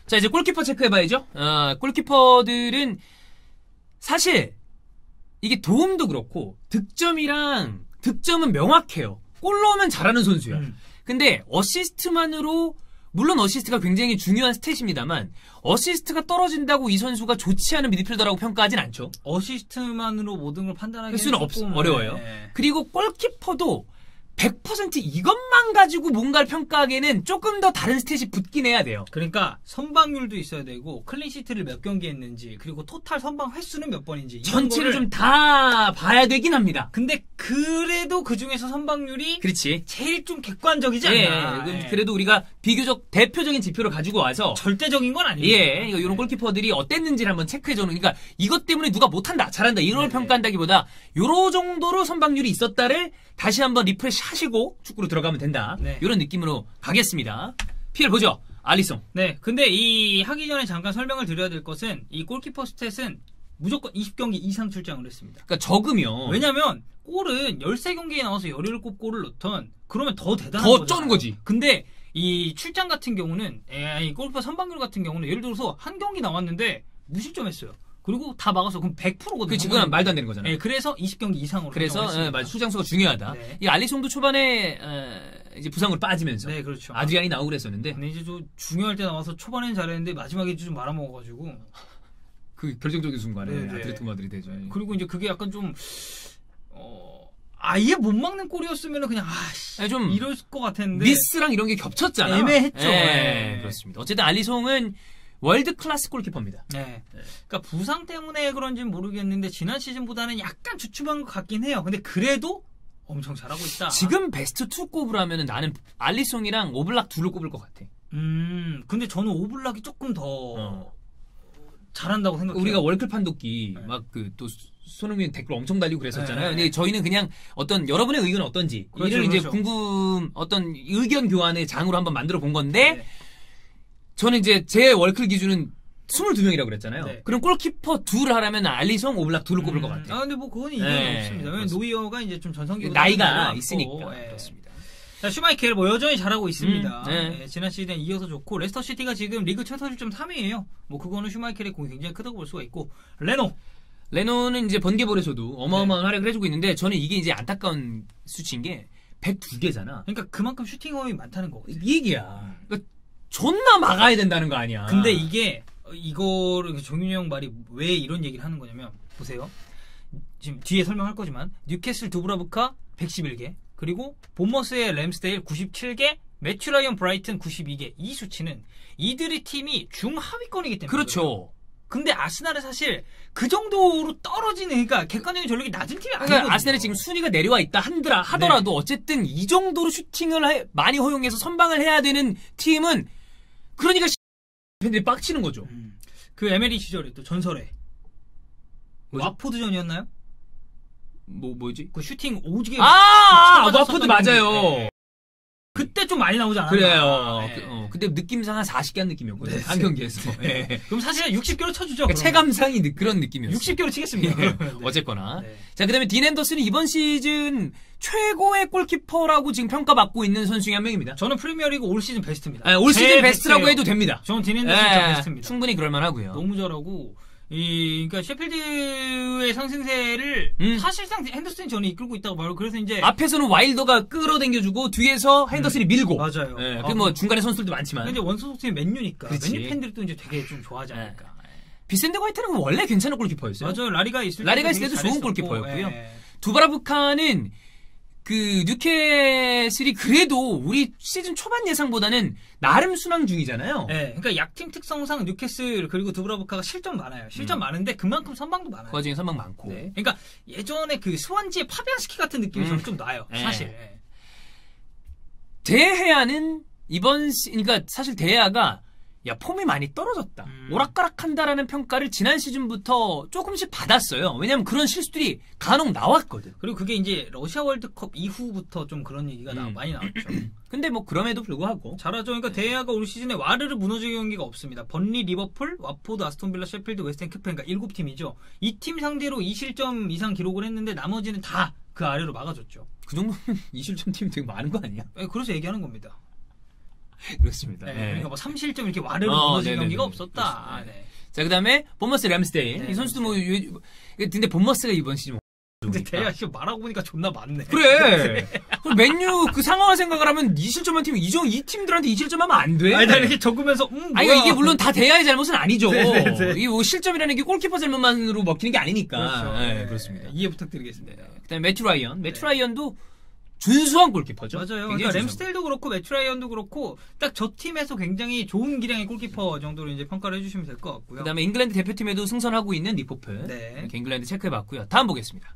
자, 이제 골키퍼 체크해봐야죠. 골키퍼들은 사실 이게 도움도 그렇고 득점은 명확해요. 골 넣으면 잘하는 선수야. 근데 어시스트만으로 물론 어시스트가 굉장히 중요한 스탯입니다만 어시스트가 떨어진다고 이 선수가 좋지 않은 미드필더라고 평가하진 않죠. 어시스트만으로 모든 걸 판단하기는 수는 어려워요. 그리고 골키퍼도 100% 이것만 가지고 뭔가를 평가하기에는 조금 더 다른 스탯이 붙긴 해야 돼요. 그러니까 선방률도 있어야 되고 클린시트를 몇 경기 했는지 그리고 토탈 선방 횟수는 몇 번인지 전체를 좀 다 봐야 되긴 합니다. 근데 그래도 그 중에서 선방률이 그렇지. 제일 좀 객관적이지 않나. 그래도 우리가 비교적 대표적인 지표를 가지고 와서 절대적인 건 아니에요. 이런 골키퍼들이 어땠는지를 한번 체크해주는. 그러니까 이것 때문에 누가 못한다, 잘한다 이런 걸 평가한다기보다 요런 정도로 선방률이 있었다를 다시 한번 리프레시 하시고 축구로 들어가면 된다. 이런 느낌으로 가겠습니다. PL 보죠. 알리송. 네. 근데 이 하기 전에 잠깐 설명을 드려야 될 것은 이 골키퍼 스탯은 무조건 20경기 이상 출장을 했습니다. 그러니까 적으면 왜냐면 골은 13경기에 나와서 17골을 넣던 그러면 더 대단한 더 거잖아요. 쩌는 거지. 근데 이 출장 같은 경우는 이 골키퍼 선방률 같은 경우는 예를 들어서 한 경기 나왔는데 무실점했어요. 그리고 다 막아서 그럼 100%거든요. 지금 말도 안 되는 거잖아요. 그래서 20경기 이상으로. 그래서 수장수가 중요하다. 이 알리송도 초반에 이제 부상으로 빠지면서 그렇죠. 아드리안이 나오고 그랬었는데. 근데 이제 좀 중요할 때 나와서 초반엔 잘했는데 마지막에 좀 말아먹어가지고. 그 결정적인 순간에 아틀레티코 마드리드죠. 그리고 이제 그게 약간 좀 아예 못 막는 골이었으면 그냥 좀 이럴 것 같았는데 미스랑 이런 게 겹쳤잖아. 애매했죠. 그렇습니다. 어쨌든 알리송은 월드 클래스 골키퍼입니다. 그러니까 부상 때문에 그런지는 모르겠는데 지난 시즌보다는 약간 주춤한 것 같긴 해요. 근데 그래도 엄청 잘하고 있다. 지금 베스트 2 꼽으라면 나는 알리송이랑 오블락 둘을 꼽을 것 같아. 근데 저는 오블락이 조금 더 잘한다고 생각해요. 우리가 월클 판독기 막 또 손흥민 댓글 엄청 달리고 그랬었잖아요. 근데 저희는 그냥 어떤 여러분의 의견은 어떤지 이런 이제 어떤 의견 교환의 장으로 한번 만들어 본 건데 저는 이제 제 월클 기준은 22명이라고 그랬잖아요. 그럼 골키퍼 둘을 하라면 알리송, 오블락 둘을 꼽을 것 같아요. 근데 뭐 그건 이견이 없습니다. 왜냐면 노이어가 이제 좀 전성기보다 나이가 있으니까. 그렇습니다. 자, 슈마이켈 뭐 여전히 잘하고 있습니다. 지난 시즌에 이어서 좋고 레스터 시티가 지금 리그 최다 득점 3위예요. 뭐 그거는 슈마이켈의 공이 굉장히 크다고 볼 수가 있고 레노는 이제 번개볼에서도 어마어마한 활약을 해주고 있는데 저는 이게 이제 안타까운 수치인 게 102개잖아. 그러니까 그만큼 슈팅 허용이 많다는 거거든. 이 얘기야. 그러니까 존나 막아야 된다는 거 아니야. 근데 이거를 종윤이 형 말이 왜 이런 얘기를 하는 거냐면 보세요. 지금 뒤에 설명할 거지만 뉴캐슬 두브라브카 111개 그리고 본머스의 램스데일 97개 매튜라이언 브라이튼 92개 이 수치는 이들의 팀이 중하위권이기 때문에 그렇죠. 근데 아스날은 사실 그 정도로 떨어지는 그러니까 객관적인 전력이 낮은 팀이 아니거든요. 그러니까 아스날이 지금 순위가 내려와 있다 하더라도 어쨌든 이 정도로 슈팅을 많이 허용해서 선방을 해야 되는 팀은 그러니까 팬들이 빡치는 거죠. 그 에메리 시절에 또 전설에 와포드전이었나요? 뭐지? 그 슈팅 오지게 와포드 맞아요. 그때 좀 많이 나오지 않았나? 그래요. 그때 느낌상 한 40개 한 느낌이었거든요. 한 경기에서. 그럼 사실 60개로 쳐주죠. 그러니까 체감상이 그런 느낌이었어요. 60개로 치겠습니다. 어쨌거나. 자, 그 다음에 딘 앤더슨이 이번 시즌 최고의 골키퍼라고 지금 평가받고 있는 선수 중에 한 명입니다. 저는 프리미어리그 올 시즌 베스트입니다. 올 시즌 베스트라고 해도 됩니다. 저는 딘 앤더슨 진짜 베스트입니다. 충분히 그럴만하고요. 너무 잘하고. 그러니까 셰필드의 상승세를 사실상 핸더슨이 저는 이끌고 있다고 말하고 그래서 이제 앞에서는 와일더가 끌어당겨주고 뒤에서 핸더슨이 밀고 맞아요. 뭐 중간에 선수들도 많지만 이제 원소속팀이 맨유니까 맨유 팬들이 또 이제 되게 좀 좋아하지 않을까. 비센데 화이트는 원래 괜찮은 골키퍼였어요. 맞아요. 라리가 있을 때도 좋은 골키퍼였고요. 두브라브카는 그 뉴캐슬이 그래도 우리 시즌 초반 예상보다는 나름 순항 중이잖아요. 그러니까 약팀 특성상 뉴캐슬 그리고 두브라브카가 실점 많아요. 실점 많은데 그만큼 선방도 많아요. 그 와중에 선방 많고. 그러니까 예전에 그 스완지의 파비안스키 같은 느낌이 저는 좀 나요. 사실. 데헤아는 그러니까 사실 데헤아가 폼이 많이 떨어졌다. 오락가락한다라는 평가를 지난 시즌부터 조금씩 받았어요. 왜냐면 그런 실수들이 간혹 나왔거든. 그리고 그게 이제 러시아 월드컵 이후부터 좀 그런 얘기가 많이 나왔죠. 근데 뭐 그럼에도 불구하고 잘하죠. 그러니까 데헤아가 올 시즌에 와르르 무너지는 경기가 없습니다. 번리, 리버풀, 와포드, 아스톤빌라, 셰필드, 웨스트햄, 크프 그러니까 7팀이죠. 이 팀 상대로 2실점 이상 기록을 했는데 나머지는 다 그 아래로 막아줬죠. 그 정도면 2실점 팀이 되게 많은 거 아니야? 그래서 얘기하는 겁니다. 그렇습니다. 네, 네. 그러니까 뭐 3실점 이렇게 와르르 무너진 네네네. 경기가 없었다. 그렇습니다. 네. 자, 그 다음에 본머스 램스데일. 네, 이 선수도 뭐, 근데 본머스가 이번 시즌 뭐 근데 대야 씨 말하고 보니까 존나 많네. 그래. 그럼 맨유 그 상황을 생각을 하면 2실점한 팀, 이 팀들한테 2실점하면 안 돼. 아니, 나 이렇게 적으면서, 뭐야. 아니, 이게 물론 다 대야의 잘못은 아니죠. 네네네. 이 뭐 실점이라는 게 골키퍼 잘못만으로 먹히는 게 아니니까. 그렇죠. 네, 그렇습니다. 이해 부탁드리겠습니다. 그 다음에 매튜 라이언. 매튜 라이언도 준수한 골키퍼죠. 맞아요. 굉장히 그러니까 준수한 램스테일도 그렇고 매튜라이언도 그렇고 딱 저 팀에서 굉장히 좋은 기량의 골키퍼 정도로 이제 평가를 해주시면 될 것 같고요. 그다음에 잉글랜드 대표팀에도 승선하고 있는 니포프. 네. 이렇게 잉글랜드 체크해봤고요. 다음 보겠습니다.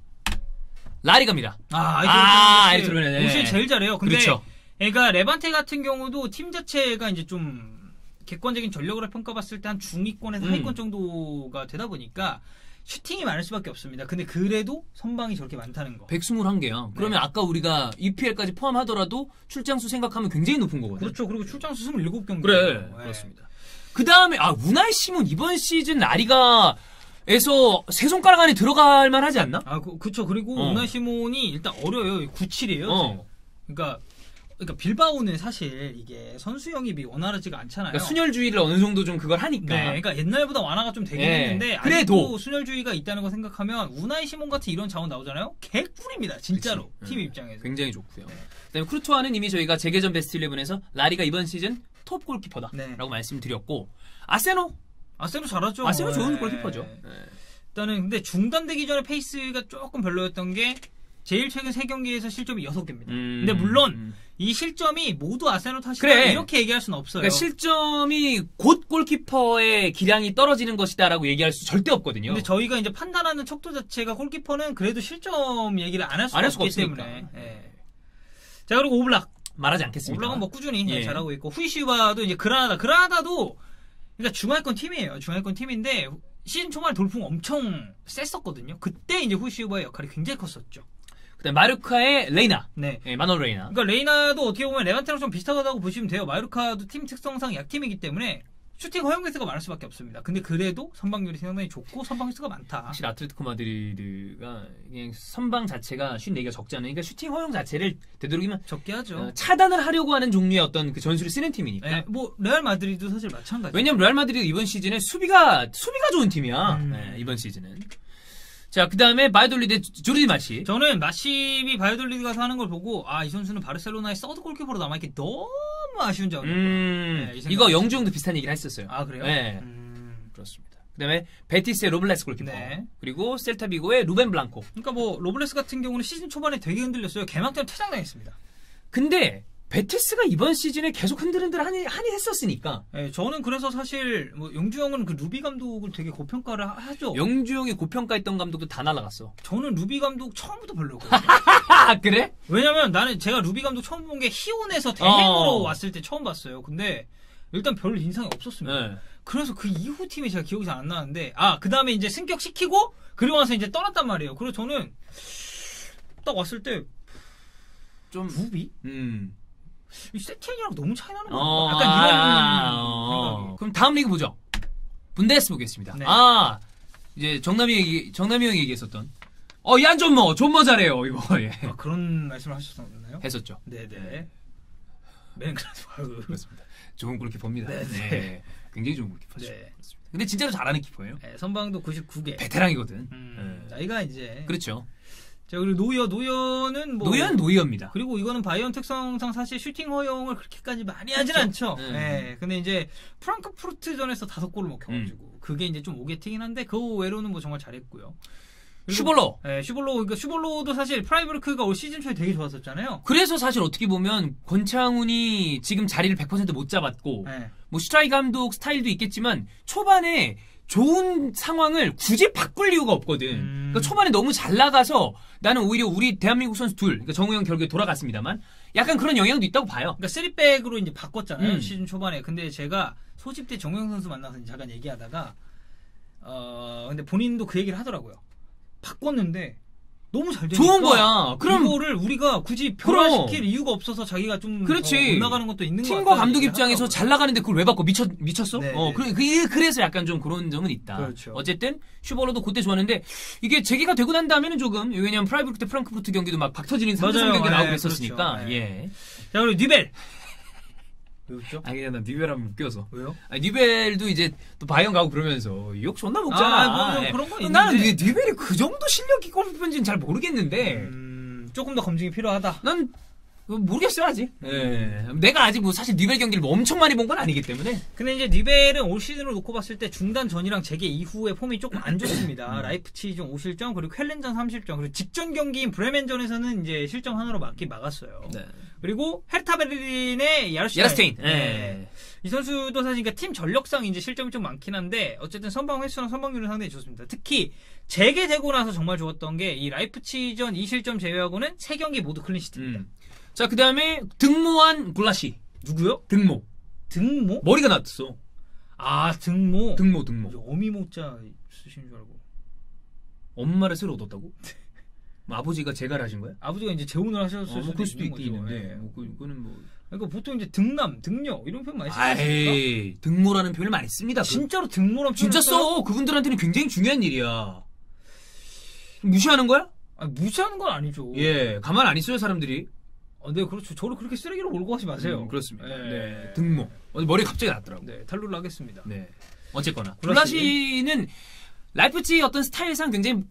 라리가입니다. 아이트로 네. 옷을 제일 잘해요. 근데 그렇죠. 애가 레반테 같은 경우도 팀 자체가 이제 좀 객관적인 전력으로 평가봤을 때 한 중위권에서 하위권 정도가 되다 보니까 슈팅이 많을 수밖에 없습니다. 근데 그래도 선방이 저렇게 많다는 거. 121개요. 그러면 아까 우리가 EPL까지 포함하더라도 출장수 생각하면 굉장히 높은 거거든요. 그렇죠. 그리고 출장수 27경기. 그래. 그렇습니다. 그 다음에, 우나이 시몬 이번 시즌 라리가에서 세 손가락 안에 들어갈 만 하지 않나? 그쵸. 그리고 우나이 시몬이 일단 어려요. 97이에요. 그러니까 빌바오는 사실 이게 선수 영입이 원활하지가 않잖아요. 그러니까 순혈주의를 어느 정도 좀 그걸 하니까. 네, 그러니까 옛날보다 완화가 좀 되긴 했는데 그래도 순혈주의가 있다는 거 생각하면 우나이 시몬 같은 이런 자원 나오잖아요. 개꿀입니다, 진짜로. 팀 입장에서. 굉장히 좋고요. 그다음에 크루토아는 이미 저희가 재계전 베스트 11에서 라리가 이번 시즌 톱 골키퍼다라고 말씀드렸고 아세노 잘하죠. 아세노 좋은 골키퍼죠. 일단은 근데 중단되기 전에 페이스가 조금 별로였던 게 제일 최근 3경기에서 실점이 6개입니다. 근데 물론 이 실점이 모두 아세노 탓이다 이렇게 얘기할 수는 없어요. 그러니까 실점이 곧 골키퍼의 기량이 떨어지는 것이다라고 얘기할 수 절대 없거든요. 근데 저희가 이제 판단하는 척도 자체가 골키퍼는 그래도 실점 얘기를 안 할 수가 없기 때문에. 자, 그리고 오블락 말하지 않겠습니다. 오블락은 뭐 꾸준히 잘하고 있고 후이시바도 이제 그라나다도 그러니까 중하위권 팀이에요. 중하위권 팀인데 시즌 초반에 돌풍 엄청 셌었거든요. 그때 이제 후이시바의 역할이 굉장히 컸었죠. 그다음 마르카의 레이나. 네. 마놀 레이나. 그러니까 레이나도 어떻게 보면 레반테랑 좀 비슷하다고 보시면 돼요. 마요르카도 팀 특성상 약팀이기 때문에 슈팅 허용 개수가 많을 수밖에 없습니다. 근데 그래도 선방률이 상당히 좋고 선방 횟수가 많다. 사실 아틀레티코 마드리드가 그냥 선방 자체가 54개가 적지 않으니까 슈팅 허용 자체를 되도록이면 적게 하죠. 차단을 하려고 하는 종류의 어떤 그 전술을 쓰는 팀이니까. 네, 뭐 레알 마드리드도 사실 마찬가지죠. 왜냐면 레알 마드리드 이번 시즌에 수비가 좋은 팀이야. 네, 이번 시즌은. 자, 그 다음에 바이올리드 조르디 마시. 저는 마시비 바이올리드 가서 하는 걸 보고 이 선수는 바르셀로나의 서드 골키퍼로 남아있기 너무 아쉬운 점이에요. 이거 영주 형도 비슷한 얘기를 했었어요. 그래요? 네. 그렇습니다. 그 다음에 베티스의 로블레스 골키퍼. 네. 그리고 셀타비고의 루벤 블랑코. 그러니까 뭐 로블레스 같은 경우는 시즌 초반에 되게 흔들렸어요. 개막전 퇴장당했습니다. 근데 베티스가 이번 시즌에 계속 흔들흔들하니 했었으니까. 네, 저는 그래서 사실 뭐 영주 형은 그 루비 감독을 되게 고평가를 하죠. 영주 형이 고평가했던 감독도 다 날아갔어. 저는 루비 감독 처음부터 별로였거든요. 그래? 왜냐면 나는 제가 루비 감독 처음 본 게 히온에서 대행으로 왔을 때 처음 봤어요. 근데 일단 별 인상이 없었습니다. 네. 그래서 그 이후 팀이 제가 기억이 잘 안 나는데 그 다음에 이제 승격시키고 그리고 나서 이제 떠났단 말이에요. 그래서 저는 딱 왔을 때 좀 루비? 이 세티엔이랑 너무 차이 나는 거 같아. 약간 이런 생각이. 그럼 다음 리그 보죠. 분데스 보겠습니다. 네. 이제 정남이 형이 얘기했었던 얀 존머 잘해요 이거. 그런 말씀을 하셨었나요? 했었죠. 네네. 그렇습니다. 좋은 골키퍼입니다. 네. 굉장히 좋은 골키퍼죠. 네. 근데 진짜로 잘하는 키퍼예요. 네, 선방도 99개. 베테랑이거든. 나이가 이제. 그렇죠. 자, 그리고 노이어는 뭐. 노이어입니다. 그리고 이거는 바이언 특성상 사실 슈팅 허용을 그렇게까지 많이 하진 않죠. 네. 근데 이제 프랑크푸르트전에서 5골을 먹혀가지고. 그게 이제 좀 오게팅이긴 한데, 그 외로는 뭐 정말 잘했고요. 슈볼로. 네, 그러니까 슈볼로도 사실 프라이브르크가 올 시즌 초에 되게 좋았었잖아요. 그래서 사실 어떻게 보면 권창훈이 지금 자리를 100% 못 잡았고, 뭐 슈트라이 감독 스타일도 있겠지만, 초반에 좋은 상황을 굳이 바꿀 이유가 없거든. 그러니까 초반에 너무 잘 나가서 나는 오히려 우리 대한민국 선수 그러니까 정우영 결국에 돌아갔습니다만 약간 그런 영향도 있다고 봐요. 그러니까 3백으로 이제 바꿨잖아요. 시즌 초반에. 근데 제가 소집 때 정우영 선수 만나서 잠깐 얘기하다가 근데 본인도 그 얘기를 하더라고요. 바꿨는데 너무 잘 되니까 좋은 거야. 그럼 이거를 우리가 굳이 변화시킬 이유가 없어서 자기가 좀 못 나가는 것도 있는 거 같아요. 팀과 감독 입장에서 잘 나가는데 그걸 왜 바꿔? 미쳤어? 네, 그래서 약간 좀 그런 점은 있다. 그렇죠. 어쨌든 슈볼로도 그때 좋았는데 이게 재개가 되고 난 다음에는 조금 왜냐면 프라이브르크 프랑크푸르트 경기도 막 박 터지는 3대3 경기 나오고 그랬었으니까. 그렇죠. 예. 자, 그리고 뉴벨 왜 웃죠? 아니 그냥 나 뉴벨하면 웃겨서. 왜요? 아니, 뉴벨도 이제 또 바이언 가고 그러면서 욕 존나 먹잖아. 뭐 그런 건 있는데. 나는 뉴벨이 그 정도 실력이 골프인지는 잘 모르겠는데. 조금 더 검증이 필요하다. 난 모르겠어요 아직. 내가 아직 뭐 사실 뉴벨 경기를 뭐 엄청 많이 본 건 아니기 때문에. 근데 이제 뉴벨은 올 시즌으로 놓고 봤을 때 중단 전이랑 재개 이후의 폼이 조금 안 좋습니다. 라이프치히전 5실점, 그리고 쾰른전 3실점, 그리고 직전 경기인 브레멘전에서는 이제 실점 하나로 막았어요. 네. 그리고 헤르타 베를린의 야르스테인. 네. 이 선수도 사실 그러니까 팀 전력상 이제 실점이 좀 많긴 한데 어쨌든 선방 횟수랑 선방률은 상당히 좋습니다. 특히 재개되고 나서 정말 좋았던 게 이 라이프치히전 2실점 제외하고는 3경기 모두 클린시트입니다. 자, 그 다음에 등모한 굴라시. 누구요? 등모. 등모? 머리가 났어. 아, 등모. 등모. 어미모자 쓰신 줄 알고. 엄마를 새로 얻었다고? 아버지가 재가를 하신 거야? 아버지가 이제 재혼을 하셨을 뭐 그럴 수도 있는 있는데. 거죠. 그거는 뭐. 그러니까 보통 이제 등남, 등녀 이런 표현 많이 쓰지 않습니까? 등모라는 표현을 많이 씁니다. 진짜로 등모라는 진짜 써. 그분들한테는 굉장히 중요한 일이야. 무시하는 거야? 아니, 무시하는 건 아니죠. 예, 가만 안 있어요 사람들이. 네, 그렇죠. 저를 그렇게 쓰레기로 몰고 가지 마세요. 그렇습니다. 네, 등모. 머리 갑자기 났더라고. 네, 탈루를 하겠습니다. 네, 어쨌거나 굴라시. 굴라시는 라이프치히 어떤 스타일상 굉장히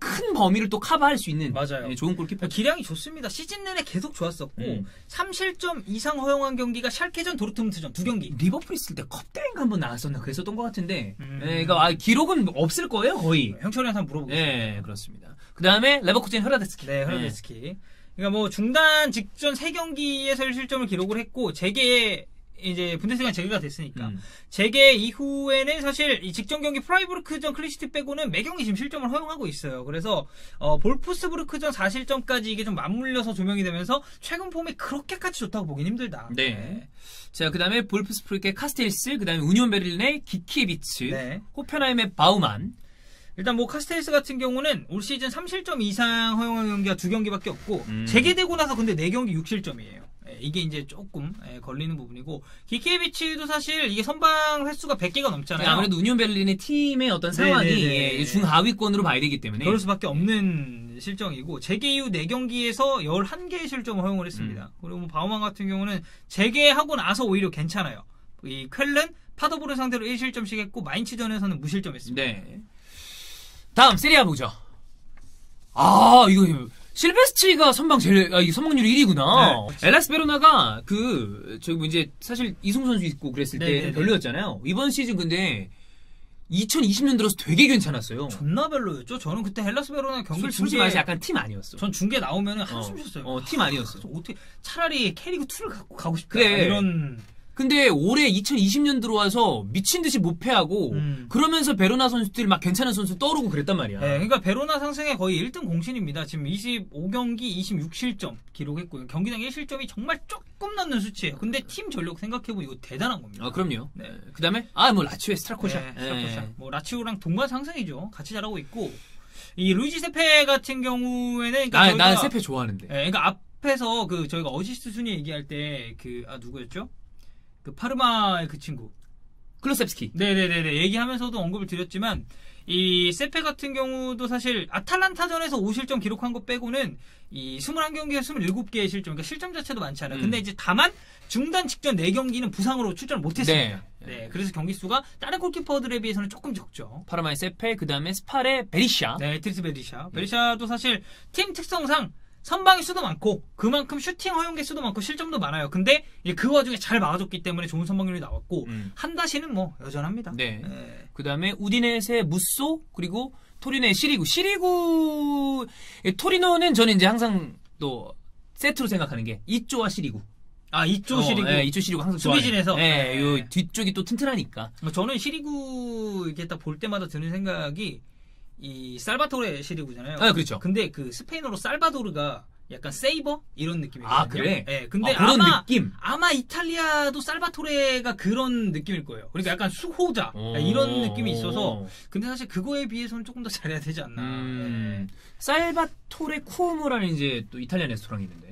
큰 범위를 또 커버할 수 있는 맞아요. 네, 좋은 골키퍼. 기량이 좋습니다. 시즌 내내 계속 좋았었고 3실점 이상 허용한 경기가 샬케전, 도르트문트전 2경기. 리버풀 있을 때 컵대인가 한번 나왔었나 그랬었던 것 같은데. 네, 그러니까 기록은 없을 거예요 거의. 형철이한테 한번 물어보겠습니다. 네, 그렇습니다. 그 다음에 레버쿠젠 흐라데스키. 네, 흐라데스키. 그러니까 뭐 중단 직전 3경기에서 1실점을 기록을 했고 재개 이제 분데스리가 재개가 됐으니까 재개 이후에는 사실 이 직전 경기 프라이부르크전 클린시트 빼고는 매 경기 지금 실점을 허용하고 있어요. 그래서 볼프스부르크전 4실점까지 이게 좀 맞물려서 조명이 되면서 최근 폼이 그렇게까지 좋다고 보긴 힘들다. 네. 자, 그 다음에 볼프스부르크의 카스텔스, 그 다음에 우니온 베를린의 기키에비츠, 네. 호펜하임의 바우만. 일단 뭐 카스텔스 같은 경우는 올 시즌 3실점 이상 허용한 경기가 2경기밖에 없고 재개되고 나서 근데 4경기 6실점이에요. 이게 이제 조금 걸리는 부분이고 기키에비치도 사실 이게 선방 횟수가 100개가 넘잖아요. 아무래도 우니온 베를린의 팀의 어떤 상황이 중하위권으로 봐야 되기 때문에 그럴 수밖에 없는 실정이고 재개 이후 4경기에서 11개의 실점을 허용을 했습니다. 그리고 뭐 바우만 같은 경우는 재개하고 나서 오히려 괜찮아요. 이 쾰른, 파더보르 상대로 1실점씩 했고 마인츠전에서는 무실점했습니다. 네. 다음 세리아 보죠. 아, 이거 실베스트리가 선방률이 1위구나. 네, 엘라스 베로나가 저기 뭐 이제 사실 이승우 선수 있고 그랬을 때 별로였잖아요. 이번 시즌 근데 2020년 들어서 되게 괜찮았어요. 존나 별로였죠. 저는 그때 헬라스 베로나 경기를 솔직히 말해서 약간 팀 아니었어. 전 중계 나오면은 한숨 쉬었어요. 팀 아니었어. 어떻게 차라리 캐리그 2를 갖고 가고 싶다. 그래. 이런. 근데 올해 2020년 들어와서 미친 듯이 못 패하고 그러면서 베로나 선수들 막 괜찮은 선수 떠오르고 그랬단 말이야. 네, 그러니까 베로나 상승의 거의 1등 공신입니다. 지금 25경기 26실점 기록했고요. 경기당 1실점이 정말 조금 넣는 수치예요. 근데 팀 전력 생각해보면 이거 대단한 겁니다. 아, 그럼요. 네. 그다음에 뭐 라치오의 스트라코샤. 네, 스트라코샤. 뭐 라치오랑 동반 상승이죠. 같이 잘하고 있고 이 루이지 세페 같은 경우에는 그러니까 난 세페 좋아하는데. 네, 그러니까 앞에서 저희가 어시스트 순위 얘기할 때 누구였죠? 그 파르마의 그 친구 클로셉스키. 네네네 얘기하면서도 언급을 드렸지만 이 세페 같은 경우도 사실 아탈란타전에서 5실점 기록한 거 빼고는 이 21경기에 27개의 실점, 그러니까 실점 자체도 많지 않아요. 근데 이제 다만 중단 직전 4경기는 부상으로 출전을 못했습니다. 네, 그래서 경기 수가 다른 골키퍼들에 비해서는 조금 적죠. 파르마의 세페, 그 다음에 스팔의 베리샤. 네, 트리스 베리샤. 베리샤도 사실 팀 특성상 선방의 수도 많고 그만큼 슈팅 허용 개수도 많고 실점도 많아요. 근데 그 와중에 잘 막아줬기 때문에 좋은 선방률이 나왔고 한다시는 뭐 여전합니다. 네. 그 다음에 우디네스의 무쏘, 그리고 토리노의 시리구. 토리노는 저는 이제 항상 또 세트로 생각하는 게 이쪼와 시리구. 아, 이쪼 시리구. 네, 이쪼 시리구 항상 수비진에서. 네, 요 뒤쪽이 또 튼튼하니까. 저는 시리구 이렇게 딱 볼 때마다 드는 생각이 이 살바토레 시리구잖아요. 아, 그렇죠. 근데 그 스페인어로 살바도르가 약간 세이버 이런 느낌이거든요. 아, 그래? 네, 근데 그런 느낌. 아마 이탈리아도 살바토레가 그런 느낌일 거예요. 그러니까 약간 수호자 이런 느낌이 있어서. 근데 사실 그거에 비해서는 조금 더 잘해야 되지 않나. 네. 살바토레 쿠오모라는 이제 또 이탈리안 레스토랑이 있는데.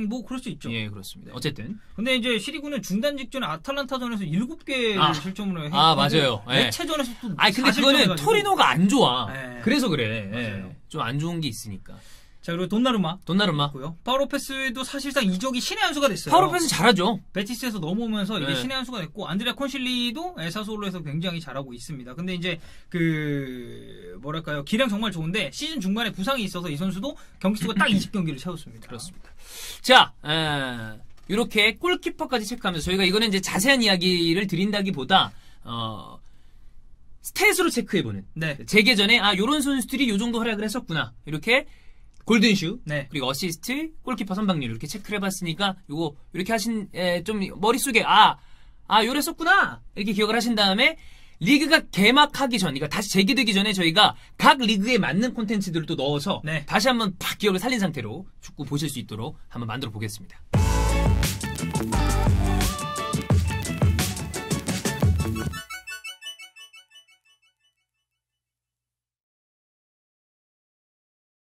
뭐 그럴 수 있죠. 예, 그렇습니다. 어쨌든. 근데 이제 시리구는 중단 직전에 아탈란타전에서 7개를 실점으로 했고. 맞아요. 매체전에서 또 근데 그거는 토리노가 안 좋아. 네. 그래서 그래. 좀 안 좋은 게 있으니까. 자, 그리고 돈나루마. 돈나루마. 고요. 파우로페스도 사실상 이적이 신의 한 수가 됐어요. 파우로페스 잘하죠. 베티스에서 넘어오면서 이게 네. 신의 한 수가 됐고, 안드레아 콘실리도 에사솔로에서 굉장히 잘하고 있습니다. 근데 이제 뭐랄까요, 기량 정말 좋은데 시즌 중반에 부상이 있어서 이 선수도 경기 수가 딱 20경기를 채웠습니다. 그렇습니다. 자, 이렇게 골키퍼까지 체크하면서 저희가 이거는 이제 자세한 이야기를 드린다기보다 스탯으로 체크해보는. 네. 재개전에 요런 선수들이 요 정도 활약을 했었구나. 이렇게 골든슈, 네. 그리고 어시스트, 골키퍼 선방률 이렇게 체크를 해봤으니까 요거 이렇게 하신 좀 머릿속에 요랬었구나 이렇게 기억을 하신 다음에 리그가 개막하기 전, 그러니까 다시 재개되기 전에 저희가 각 리그에 맞는 콘텐츠들을 또 넣어서 네. 다시 한번 팍 기억을 살린 상태로 축구 보실 수 있도록 한번 만들어 보겠습니다.